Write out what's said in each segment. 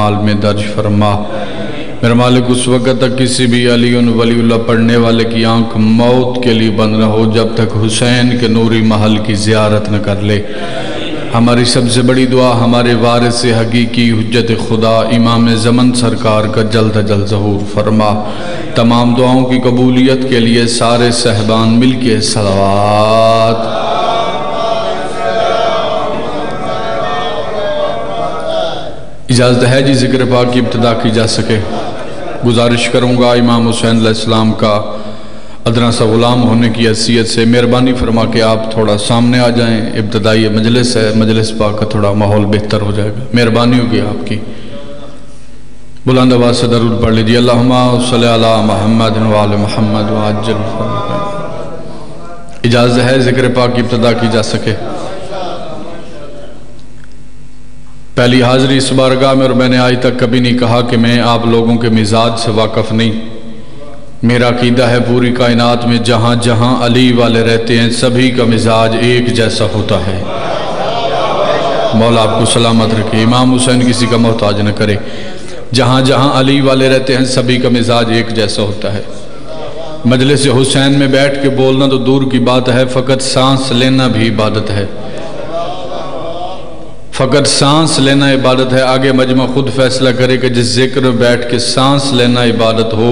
حال میں درج فرما۔ میرا مالک اس وقت تک کسی بھی علی ولی اللہ پڑھنے والے کی آنکھ موت کے لیے بند نہ ہو جب تک حسین کے نوری محل کی زیارت نہ کر لے۔ ہماری سب سے بڑی دعا ہمارے وارث حقیقی حجت خدا امام زمن سرکار کا جلد از جلد ظہور فرما۔ تمام دعاؤں کی قبولیت کے لیے سارے صحبان مل کے صلوات۔ اجازت ہے جی ذکر پاک کی ابتدا کی جا سکے۔ گزارش کروں گا امام حسین علیہ السلام کا ادنا سا غلام ہونے کی حیثیت سے مہربانی فرما کے آپ تھوڑا سامنے آ جائیں۔ ابتدائی مجلس ہے، مجلس پاک کا تھوڑا ماحول بہتر ہو جائے گا، مہربانی ہوگی آپ کی۔ بلند آواز سے درود پڑھ لیجیے، اللہم صلی علی محمد وآل محمد وعجل فرجہ۔ اجازت ہے ذکر پاک کی ابتدا کی جا سکے۔ پہلی حاضری اس بارگاہ میں، اور میں نے آج تک کبھی نہیں کہا کہ میں آپ لوگوں کے مزاج سے واقف نہیں۔ میرا عقیدہ ہے پوری کائنات میں جہاں جہاں علی والے رہتے ہیں سبھی کا مزاج ایک جیسا ہوتا ہے۔ مولا آپ کو سلامت رکھے، امام حسین کسی کا محتاج نہ کرے۔ جہاں جہاں علی والے رہتے ہیں سبھی کا مزاج ایک جیسا ہوتا ہے۔ مجلس حسین میں بیٹھ کے بولنا تو دور کی بات ہے، فقط سانس لینا بھی عبادت ہے۔ فقط سانس لینا عبادت ہے۔ آگے مجمع خود فیصلہ کرے کہ جس ذکر میں بیٹھ کے سانس لینا عبادت ہو،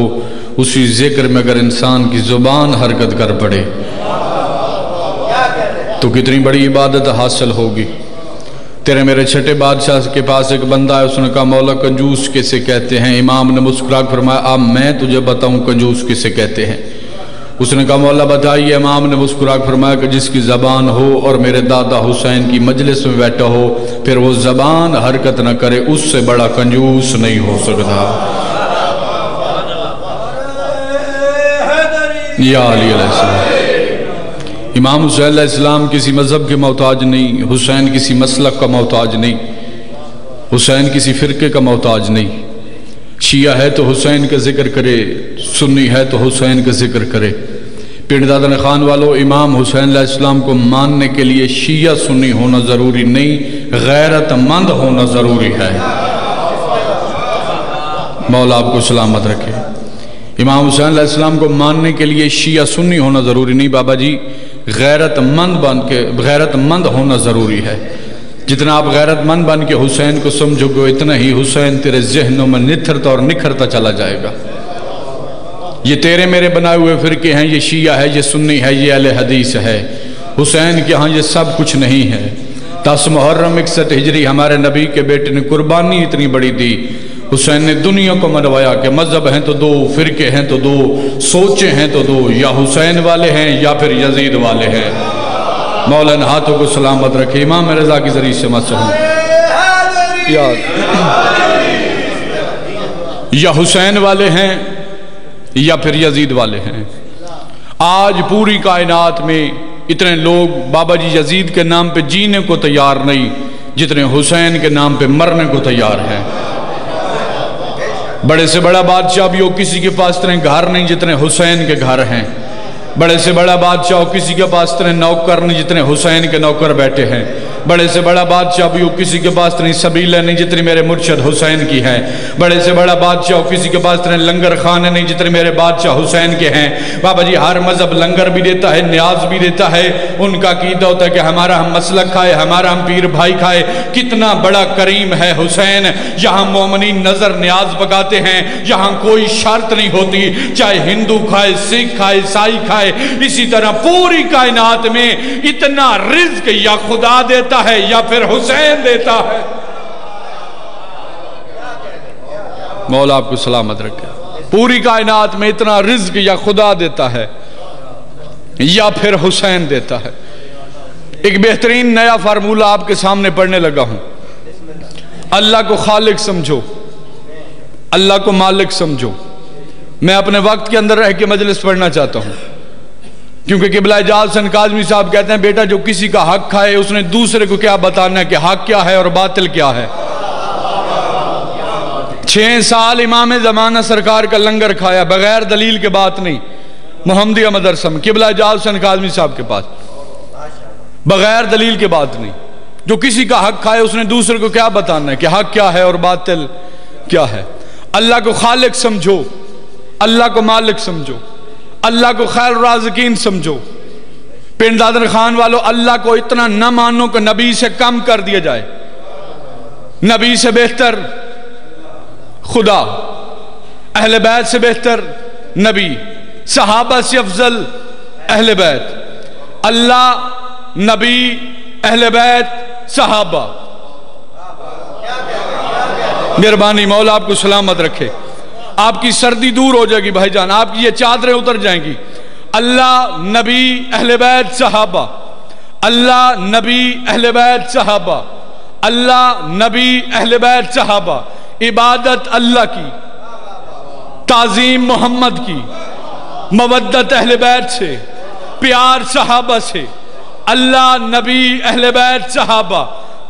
اسی ذکر میں اگر انسان کی زبان حرکت کر پڑے تو کتنی بڑی عبادت حاصل ہوگی۔ تیرے میرے چھٹے بادشاہ کے پاس ایک بندہ ہے، اس نے کہا مولا کنجوس کسے کہتے ہیں؟ امام نے مسکرا کر فرمایا اب میں تجھے بتاؤں کنجوس کسے کہتے ہیں۔ اس نے کہا مولا بتائیے۔ امام نے مسکرا کر فرمایا کہ جس کی زبان ہو اور میرے دادا حسین کی مجلس میں بیٹھا ہو پھر وہ زبان حرکت نہ کرے، اس سے بڑا کنجوس نہیں ہو سکتا۔ یا علی علیہ السلام۔ امام حسین علیہ السلام کسی مذہب کے محتاج نہیں، حسین کسی مسلک کا محتاج نہیں، حسین کسی فرقے کا محتاج نہیں۔ شیعہ ہے تو حسین کا ذکر کرے، سنی ہے تو حسین کا ذکر کرے۔ پنڈ دادن خان والو، امام حسین علیہ السلام کو ماننے کے لیے شیعہ سنی ہونا ضروری نہیں، غیرت مند ہونا ضروری ہے۔ مولا آپ کو سلامت رکھے۔ امام حسین علیہ السلام کو ماننے کے لیے شیعہ سنی ہونا ضروری نہیں بابا جی، غیرت مند ہونا ضروری ہے۔ جتنا آپ غیرت مند بن کے حسین کو سمجھو گے اتنا ہی حسین تیرے ذہنوں میں نتھرتا اور نکھرتا چلا جائے گا۔ یہ تیرے میرے بنائے ہوئے فرقے ہیں، یہ شیعہ ہے، یہ سنی ہے، یہ اہل حدیث ہے۔ حسین کے ہاں یہ سب کچھ نہیں ہے۔ 10 محرم 61 ہجری ہمارے نبی کے بیٹے نے قربانی اتنی بڑی دی۔ حسین نے دنیا کو منوایا کہ مذہب ہیں تو دو، فرقے ہیں تو دو، سوچیں ہیں تو دو، یا حسین والے ہیں یا پھر یزید والے ہیں۔ مولانا ہاتھوں کو سلامت رکھے، امام رضا کی ذریعے سے مسحوں یا حسین والے ہیں یا پھر یزید والے ہیں۔ آج پوری کائنات میں اتنے لوگ بابا جی یزید کے نام پہ جینے کو تیار نہیں جتنے حسین کے نام پہ مرنے کو تیار ہیں۔ بڑے سے بڑا بادشاہ بھی ہو کسی کے پاس اتنے گھر نہیں جتنے حسین کے گھر ہیں۔ بڑے سے بڑا بادشاہ ہو کسی کے پاس اتنے نوکر نہیں جتنے حسین کے نوکر بیٹھے ہیں۔ بڑے سے بڑا بادشاہ بھی ہو کسی کے پاس اتنی سبیلیں نہیں جتنی میرے مرشد حسین کی ہیں۔ بڑے سے بڑا بادشاہ ہو کسی کے پاس اتنے لنگر خانے نہیں جتنے میرے بادشاہ حسین کے ہیں۔ بابا جی ہر مذہب لنگر بھی دیتا ہے، نیاز بھی دیتا ہے۔ ان کا عقیدہ ہوتا ہے کہ ہمارا ہم مسلک کھائے، ہمارا ہم پیر بھائی کھائے۔ کتنا بڑا کریم ہے حسین، یہاں مومنین نظر نیاز پکاتے ہیں، یہاں کوئی شرط نہیں ہوتی، چاہے ہندو کھائے، سکھ کھائے، عیسائی کھائے۔ اسی طرح پوری کائنات میں اتنا رزق یا خدا دیتا ہے یا پھر حسین دیتا ہے۔ مولا آپ کو سلامت رکھے۔ پوری کائنات میں اتنا رزق یا خدا دیتا ہے یا پھر حسین دیتا ہے۔ ایک بہترین نیا فارمولہ آپ کے سامنے پڑھنے لگا ہوں۔ اللہ کو خالق سمجھو، اللہ کو مالک سمجھو۔ میں اپنے وقت کے اندر رہ کے مجلس پڑھنا چاہتا ہوں کیونکہ قبلہ اجاز حسین کاظمی صاحب کہتے ہیں بیٹا جو کسی کا حق کھائے اس نے دوسرے کو کیا بتانا ہے کہ حق کیا ہے اور باطل کیا ہے۔ 6 سال امام زمانہ سرکار کا لنگر کھایا بغیر دلیل کے بات نہیں، محمدیہ مدرسہ میں قبلہ اجاز حسین کاظمی صاحب کے پاس، بغیر دلیل کے بات نہیں۔ جو کسی کا حق کھائے اس نے دوسرے کو کیا بتانا ہے کہ حق کیا ہے اور باطل۔ کیا ہے؟ اللہ کو خالق سمجھو، اللہ کو مالک سمجھو، اللہ کو خیر الرازقین سمجھو۔ پنڈ دادر خان والو، اللہ کو اتنا نہ مانو کہ نبی سے کم کر دیا جائے۔ نبی سے بہتر خدا، اہل بیت سے بہتر نبی، صحابہ سے افضل اہل بیت، اللہ، نبی، اہل بیت، صحابہ۔ مہربانی مولا آپ کو سلامت رکھے، آپ کی سردی دور ہو جائے گی بھائی جان، آپ کی یہ چادریں اتر جائیں گی۔ اللہ، نبی، اہل بیت، صحابہ، اللہ، نبی، اہل بیت، صحابہ، اللہ، نبی، اہل بیت، صحابہ۔ عبادت اللہ کی، تعظیم محمد کی، مودت اہل بیت سے، پیار صحابہ سے، اللہ، نبی، اہل بیت، صحابہ،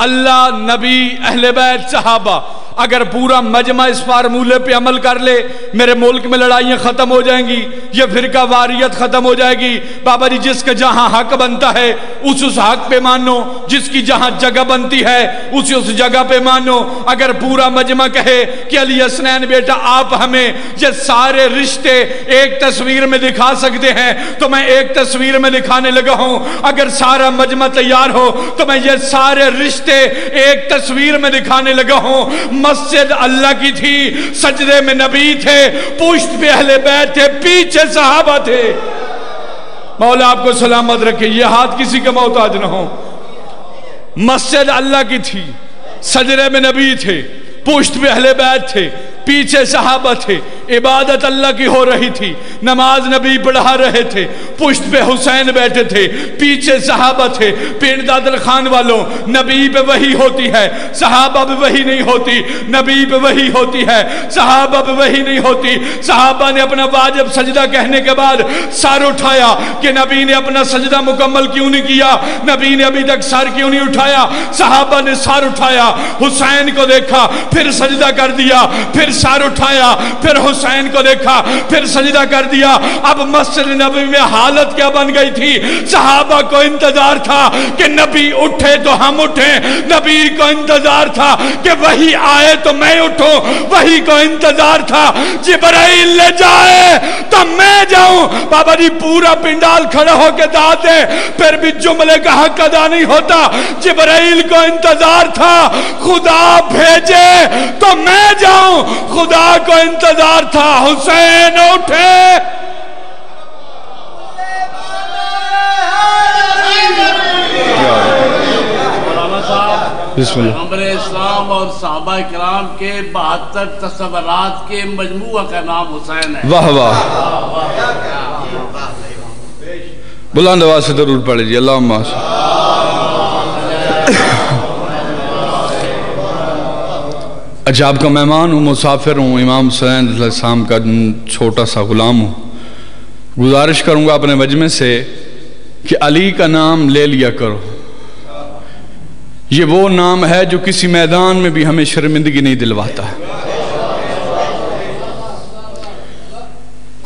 اللہ، نبی، اہل بیت، صحابہ۔ اگر پورا مجمع اس فارمولے پہ عمل کر لے، میرے ملک میں لڑائیاں ختم ہو جائیں گی، یہ فرقہ واریت ختم ہو جائے گی۔ بابا جی، جس کا جہاں حق بنتا ہے اس حق پہ مانو، جس کی جہاں جگہ بنتی ہے اس جگہ پہ مانو۔ اگر پورا مجمع کہے کہ علی حسنین بیٹا آپ ہمیں یہ سارے رشتے ایک تصویر میں دکھا سکتے ہیں، تو میں ایک تصویر میں دکھانے لگا ہوں۔ اگر سارا مجمع تیار ہو تو میں یہ سارے رشتے ایک تصویر میں دکھانے لگا ہوں۔ مسجد اللہ کی تھی، سجدے میں نبی تھے، پشت پہ اہل بیت تھے، پیچھے صحابہ تھے۔ مولا آپ کو سلامت رکھے، یہ ہاتھ کسی کا محتاج نہ ہو۔ مسجد اللہ کی تھی، سجدے میں نبی تھے، پشت پہ اہل بیت تھے، پیچھے صحابہ تھے، عبادت اللہ کی ہو رہی تھی، نماز نبی پڑھا رہے تھے، پشت پہ حسین بیٹھے تھے، پیچھے صحابہ تھے۔ پنڈ دادر خان والوں، نبی پہ وحی ہوتی ہے، صحابہ پہ وحی نہیں ہوتی، نبی پہ وحی ہوتی ہے، صحابہ پہ وحی نہیں ہوتی۔ صحابہ نے اپنا واجب سجدہ کہنے کے بعد سر اٹھایا کہ نبی نے اپنا سجدہ مکمل کیوں نہیں کیا، نبی نے ابھی تک سر کیوں نہیں اٹھایا؟ صحابہ نے سر اٹھایا، حسین کو دیکھا، پھر سجدہ کر دیا، پھر سر اٹھایا، پھر حسین کو دیکھا، پھر سجدہ کر دیا۔ اب مسجد نبی میں حالت کیا بن گئی تھی؟ صحابہ کو انتظار تھا کہ نبی اٹھے تو ہم اٹھیں، نبی کو انتظار تھا کہ وہی آئے تو میں اٹھوں، وہی کو انتظار تھا جبرائیل لے جائے تو میں جاؤں۔ بابا جی پورا پنڈال کھڑا ہو کے دعوت دے، پھر بھی جملے کا حق ادا نہیں ہوتا۔ جبرائیل کو انتظار تھا خدا بھیجے تو میں جاؤں، خدا کو انتظار تھا حسین اٹھے۔ پیغمبر اسلام اور صحابہ کرام کے 72 تصورات کے مجموعہ کا نام حسین ہے۔ واہ واہ، بلند آواز سے درود پڑھے جی، اللہم عجاب کا مہمان ہوں، مسافر ہوں، امام حسین علیہ السلام کا چھوٹا سا غلام ہوں۔ گزارش کروں گا اپنے مجمع سے کہ علی کا نام لے لیا کرو۔ یہ وہ نام ہے جو کسی میدان میں بھی ہمیں شرمندگی نہیں دلواتا ہے۔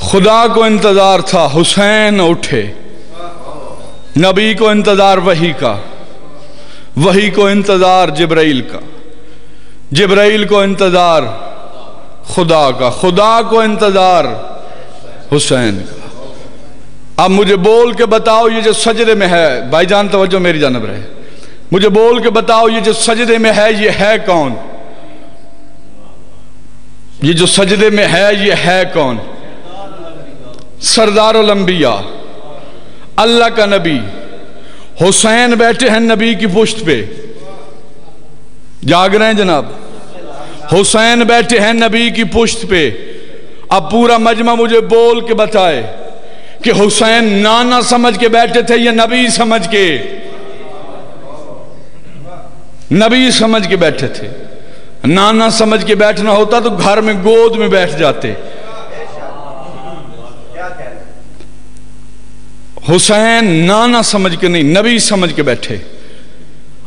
خدا کو انتظار تھا حسین اٹھے، نبی کو انتظار وحی کا، وحی کو انتظار جبرائیل کا، جبرائیل کو انتظار خدا کا، خدا کو انتظار حسین کا۔ اب مجھے بول کے بتاؤ یہ جو سجدے میں ہے، بھائی جان توجہ میری جانب رہے، مجھے بول کے بتاؤ یہ جو سجدے میں ہے یہ ہے کون؟ یہ جو سجدے میں ہے یہ ہے کون؟ سردار الانبیاء، اللہ کا نبی حسین بیٹھے ہیں نبی کی پشت پہ، جاگ رہے ہیں جناب؟ حسین بیٹھے ہیں نبی کی پشت پہ۔ اب پورا مجمع مجھے بول کے بتائے کہ حسین نانا سمجھ کے بیٹھے تھے یا نبی سمجھ کے؟ نبی سمجھ کے بیٹھے تھے۔ نانا سمجھ کے بیٹھنا ہوتا تو گھر میں گود میں بیٹھ جاتے۔ حسین نانا سمجھ کے نہیں، نبی سمجھ کے بیٹھے۔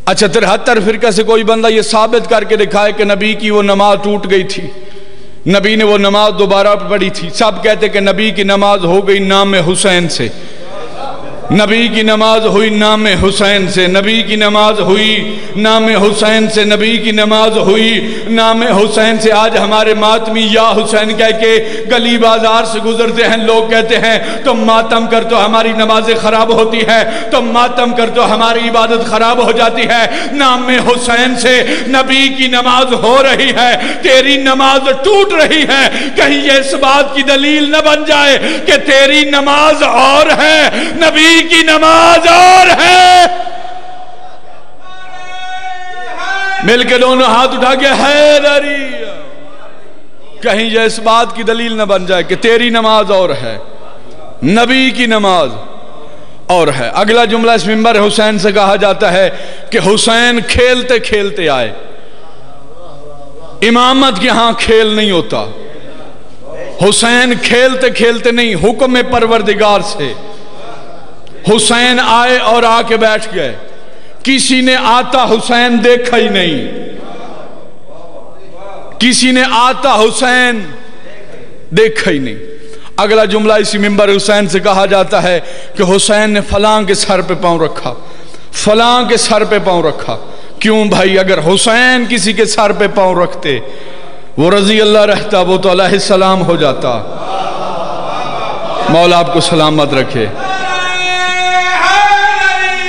اچھا 73 فرقہ سے کوئی بندہ یہ ثابت کر کے دکھائے کہ نبی کی وہ نماز ٹوٹ گئی تھی، نبی نے وہ نماز دوبارہ پڑھی تھی، سب کہتے کہ نبی کی نماز ہو گئی نام حسین سے۔ نبی کی نماز ہوئی نام حسین سے، نبی کی نماز ہوئی نام حسین سے، نبی کی نماز ہوئی نام حسین سے۔ آج ہمارے ماتمی یا حسین کہہ کے گلی بازار سے گزرتے ہیں، لوگ کہتے ہیں تم ماتم کر تو ہماری نمازیں خراب ہوتی ہے، تم ماتم کر تو ہماری عبادت خراب ہو جاتی ہے۔ نام حسین سے نبی کی نماز ہو رہی ہے، تیری نماز ٹوٹ رہی ہے، کہیں یہ اس بات کی دلیل نہ بن جائے کہ تیری نماز اور ہے، نبی کی نماز اور ہے۔ مل کے دونوں ہاتھ اٹھا کے حیدری، کہیں یہ اس بات کی دلیل نہ بن جائے کہ تیری نماز اور ہے، نبی کی نماز اور ہے۔ اگلا جملہ اس منبر حسین سے کہا جاتا ہے کہ حسین کھیلتے کھیلتے آئے۔ امامت کے ہاں کھیل نہیں ہوتا، حسین کھیلتے کھیلتے نہیں، حکم پروردگار سے حسین آئے اور آ کے بیٹھ گئے۔ کسی نے آتا حسین دیکھا ہی نہیں، کسی نے آتا حسین دیکھا ہی نہیں۔ اگلا جملہ اسی منبر حسین سے کہا جاتا ہے کہ حسین نے فلاں کے سر پہ پاؤں رکھا، فلاں کے سر پہ پاؤں رکھا۔ کیوں بھائی؟ اگر حسین کسی کے سر پہ پاؤں رکھتے، وہ رضی اللہ رہتا، وہ تو علیہ السلام ہو جاتا۔ مولا آپ کو سلامت رکھے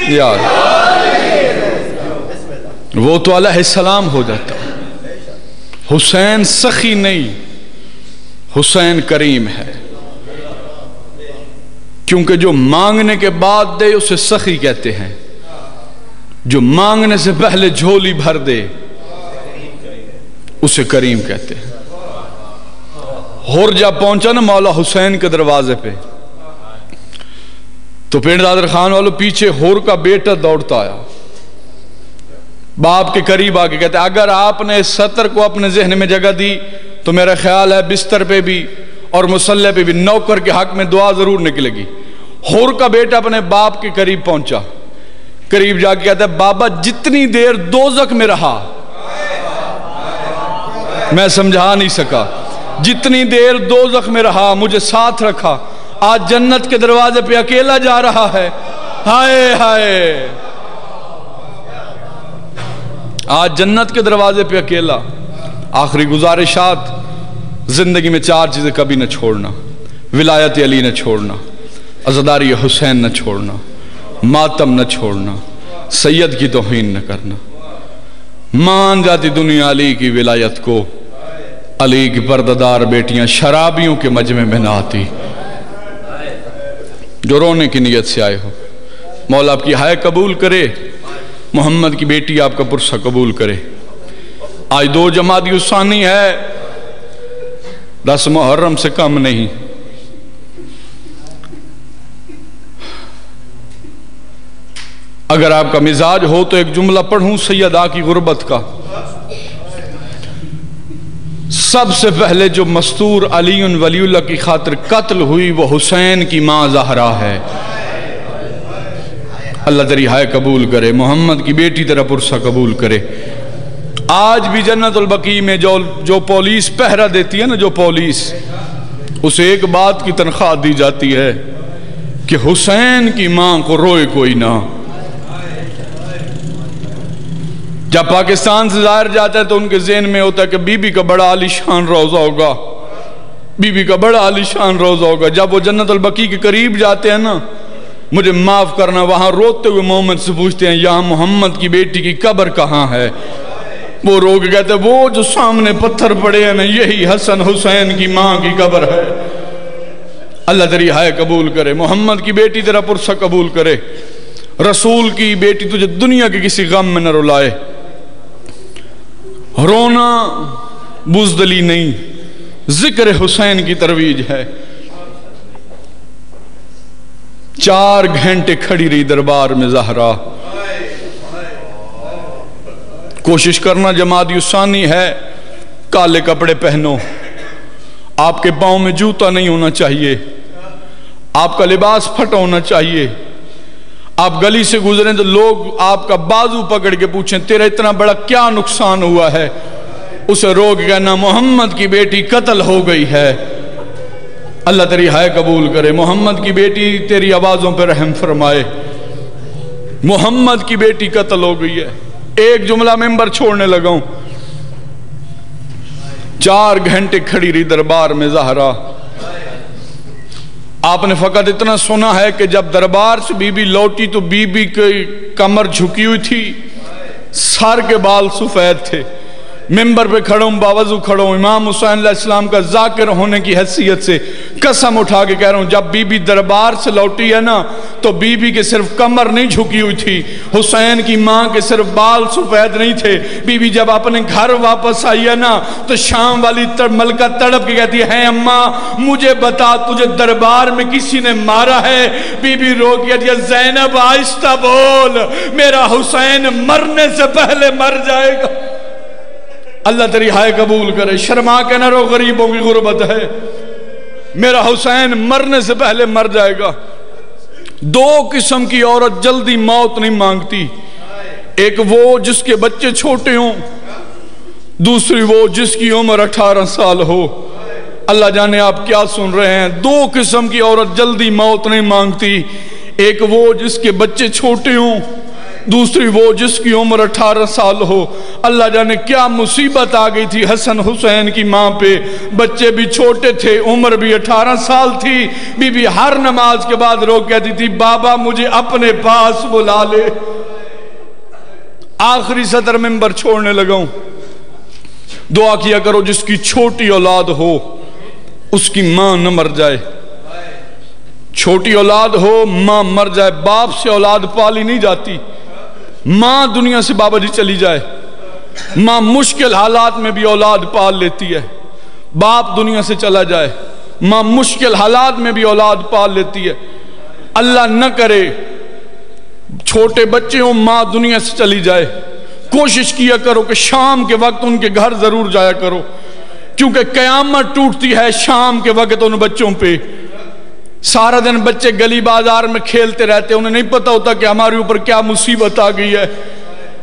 یار، وہ تو علیہ السلام ہو جاتا۔ حسین سخی نہیں، حسین کریم ہے، کیونکہ جو مانگنے کے بعد دے اسے سخی کہتے ہیں، جو مانگنے سے پہلے جھولی بھر دے اسے کریم کہتے ہیں۔ ہور جب پہنچا نا مولا حسین کے دروازے پہ، تو پنڈ دادر خان والوں پیچھے ہور کا بیٹا دوڑتا آیا، باپ کے قریب آ کے کہتے ہیں اگر آپ نے اس سطر کو اپنے ذہن میں جگہ دی تو میرا خیال ہے بستر پہ بھی اور مصلے پہ بھی نوکر کے حق میں دعا ضرور نکلے گی۔ ہور کا بیٹا اپنے باپ کے قریب پہنچا، قریب جا کے کہتا ہے بابا جتنی دیر دوزخ میں رہا میں سمجھا نہیں سکا، جتنی دیر دوزخ میں رہا مجھے ساتھ رکھا، آج جنت کے دروازے پہ اکیلا جا رہا ہے۔ ہائے ہائے، آج جنت کے دروازے پہ اکیلا۔ آخری گزارشات، زندگی میں 4 چیزیں کبھی نہ چھوڑنا، ولایت علی نہ چھوڑنا، عزاداری حسین نہ چھوڑنا، ماتم نہ چھوڑنا، سید کی توہین نہ کرنا۔ مان جاتی دنیا علی کی ولایت کو، علی کی پردہ دار بیٹیاں شرابیوں کے مجمع میں نہ آتی۔ جو رونے کی نیت سے آئے ہو، مولا آپ کی ہائے قبول کرے، محمد کی بیٹی آپ کا پرسہ قبول کرے۔ آج 2 جمادی الثانی ہے، 10 محرم سے کم نہیں۔ اگر آپ کا مزاج ہو تو ایک جملہ پڑھوں سیدہ کی غربت کا۔ سب سے پہلے جو مستور علی ولی اللہ کی خاطر قتل ہوئی وہ حسین کی ماں زہرا ہے۔ اللہ تیری ہائے قبول کرے، محمد کی بیٹی تیرا پرسہ قبول کرے۔ آج بھی جنت البقیع میں جو پولیس پہرا دیتی ہے نا، جو پولیس، اسے ایک بات کی تنخواہ دی جاتی ہے کہ حسین کی ماں کو روئے کوئی نہ۔ جب پاکستان سے ظاہر جاتا ہے تو ان کے ذہن میں ہوتا ہے کہ بی بی کا بڑا عالی شان روضہ ہوگا، بی بی کا بڑا عالی شان روضہ ہوگا۔ جب وہ جنت البقیع کے قریب جاتے ہیں نا، مجھے معاف کرنا، وہاں روتے ہوئے مومن سے پوچھتے ہیں یہاں محمد کی بیٹی کی قبر کہاں ہے؟ وہ رو کے کہتے ہیں وہ جو سامنے پتھر پڑے ہیں نا، یہی حسن حسین کی ماں کی قبر ہے۔ اللہ تیری ہائے قبول کرے، محمد کی بیٹی تیرا پرسہ قبول کرے، رسول کی بیٹی تجھے دنیا کے کسی غم میں نہ رلائے۔ رونا بزدلی نہیں، ذکر حسین کی ترویج ہے۔ 4 گھنٹے کھڑی رہی دربار میں زہرا۔ کوشش کرنا جمادی الثانی ہے، کالے کپڑے پہنو، آپ کے پاؤں میں جوتا نہیں ہونا چاہیے، آپ کا لباس پھٹا ہونا چاہیے۔ آپ گلی سے گزریں تو لوگ آپ کا بازو پکڑ کے پوچھیں تیرا اتنا بڑا کیا نقصان ہوا ہے؟ اسے رو کے کہنا محمد کی بیٹی قتل ہو گئی ہے، اللہ تیری ہائے قبول کرے۔ محمد کی بیٹی تیری آوازوں پہ رحم فرمائے۔ محمد کی بیٹی قتل ہو گئی ہے۔ ایک جملہ ممبر چھوڑنے لگا ہوں۔ 4 گھنٹے کھڑی رہی دربار میں زہرا۔ آپ نے فقط اتنا سنا ہے کہ جب دربار سے بی بی لوٹی تو بی بی کی کمر جھکی ہوئی تھی، سر کے بال سفید تھے۔ ممبر پہ کھڑا ہوں، باوضو کھڑا ہوں، امام حسین علیہ السلام کا ذاکر ہونے کی حیثیت سے قسم اٹھا کے کہہ رہا ہوں، جب بی بی دربار سے لوٹی ہے نا تو بی بی کے صرف کمر نہیں جھکی ہوئی تھی، حسین کی ماں کے صرف بال سفید نہیں تھے۔ بی بی جب اپنے گھر واپس آئی ہے نا تو شام والی ملکہ تڑپ کے کہتی ہے اماں مجھے بتا تجھے دربار میں کسی نے مارا ہے؟ بی بی رو کے کہتی ہے زینب آہستہ بول، میرا حسین مرنے سے پہلے مر جائے گا۔ اللہ تیری ہائے قبول کرے۔ شرما کے نہ رو، غریبوں کی غربت ہے، میرا حسین مرنے سے پہلے مر جائے گا۔ 2 قسم کی عورت جلدی موت نہیں مانگتی، ایک وہ جس کے بچے چھوٹے ہوں، دوسری وہ جس کی عمر 18 سال ہو۔ اللہ جانے آپ کیا سن رہے ہیں۔ 2 قسم کی عورت جلدی موت نہیں مانگتی، ایک وہ جس کے بچے چھوٹے ہوں، دوسری وہ جس کی عمر 18 سال ہو۔ اللہ جانے کیا مصیبت آ گئی تھی حسن حسین کی ماں پہ، بچے بھی چھوٹے تھے، عمر بھی 18 سال تھی۔ بی بی ہر نماز کے بعد رو کہتی تھی بابا مجھے اپنے پاس بلا لے۔ آخری سطر منبر چھوڑنے لگا ہوں۔ دعا کیا کرو جس کی چھوٹی اولاد ہو اس کی ماں نہ مر جائے، چھوٹی اولاد ہو ماں مر جائے۔ باپ سے اولاد پالی نہیں جاتی، ماں دنیا سے بابا جی چلی جائے، ماں مشکل حالات میں بھی اولاد پال لیتی ہے۔ باپ دنیا سے چلا جائے، ماں مشکل حالات میں بھی اولاد پال لیتی ہے۔ اللہ نہ کرے چھوٹے بچے ہوں ماں دنیا سے چلی جائے، کوشش کیا کرو کہ شام کے وقت ان کے گھر ضرور جایا کرو، کیونکہ قیامت ٹوٹتی ہے شام کے وقت ان بچوں پہ۔ سارا دن بچے گلی بازار میں کھیلتے رہتے، انہیں نہیں پتہ ہوتا کہ ہمارے اوپر کیا مصیبت آ گئی ہے،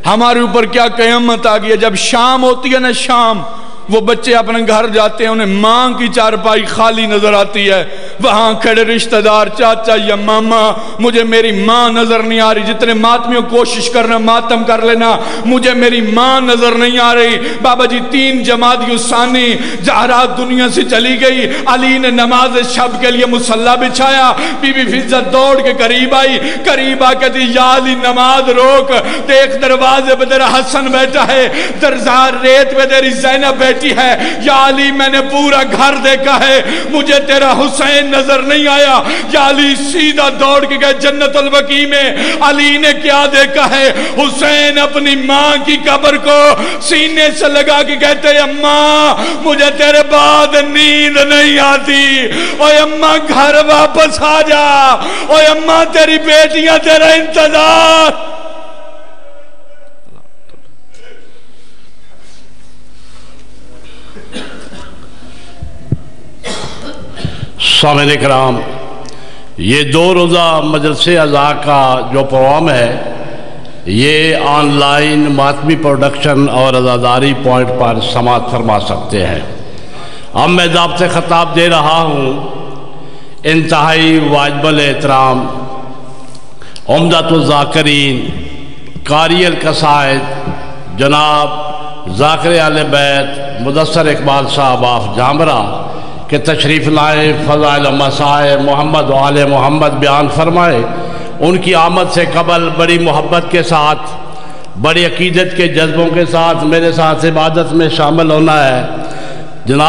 ہمارے اوپر کیا قیامت آ گئی ہے۔ جب شام ہوتی ہے نا شام، وہ بچے اپنے گھر جاتے ہیں، انہیں ماں کی چارپائی خالی نظر آتی ہے، وہاں کھڑے رشتہ دار چاچا یا ماما مجھے میری ماں نظر نہیں آ رہی۔ جتنے ماتمیوں کوشش کرنا ماتم کر لینا، مجھے میری ماں نظر نہیں آ رہی۔ بابا جی 3 جمادی الثانی زہرا دنیا سے چلی گئی، علی نے نماز شب کے لیے مصلی بچھایا، بی بی فضت دوڑ کے قریب آئی، قریب آ کہتی یا علی نماز روک، دیکھ دروازے پہ تیرا حسن بیٹھا ہے، درزار ریت پہ تیری زینب بیٹھی ہے۔ یا علی میں نے پورا گھر دیکھا ہے، مجھے تیرا حسین نظر نہیں آیا۔ یا علی سیدھا دوڑ کے گئے جنت البقیع میں، علی نے کیا دیکھا ہے؟ حسین اپنی ماں کی قبر کو سینے سے لگا کے کہتے اماں مجھے تیرے بعد نیند نہیں آتی، اوے اماں گھر واپس آ جا، اوے اماں تیری بیٹیاں تیرا انتظار۔ سامعین کرام، یہ 2 روزہ مجلس اعزا کا جو پروگرام ہے یہ آن لائن ماتمی پروڈکشن اور عزاداری پوائنٹ پر سماعت فرما سکتے ہیں۔ اب میں ضابطِ خطاب دے رہا ہوں انتہائی واجب الاحترام عمدۃ الذاکرین قاری القصائد جناب ذاکر اہل بیت مدثر اقبال صاحب آف جامرہ کہ تشریف لائیں، فضائل و مسائل محمد و آل محمد بیان فرمائے۔ ان کی آمد سے قبل بڑی محبت کے ساتھ، بڑی عقیدت کے جذبوں کے ساتھ میرے ساتھ عبادت میں شامل ہونا ہے۔ جناب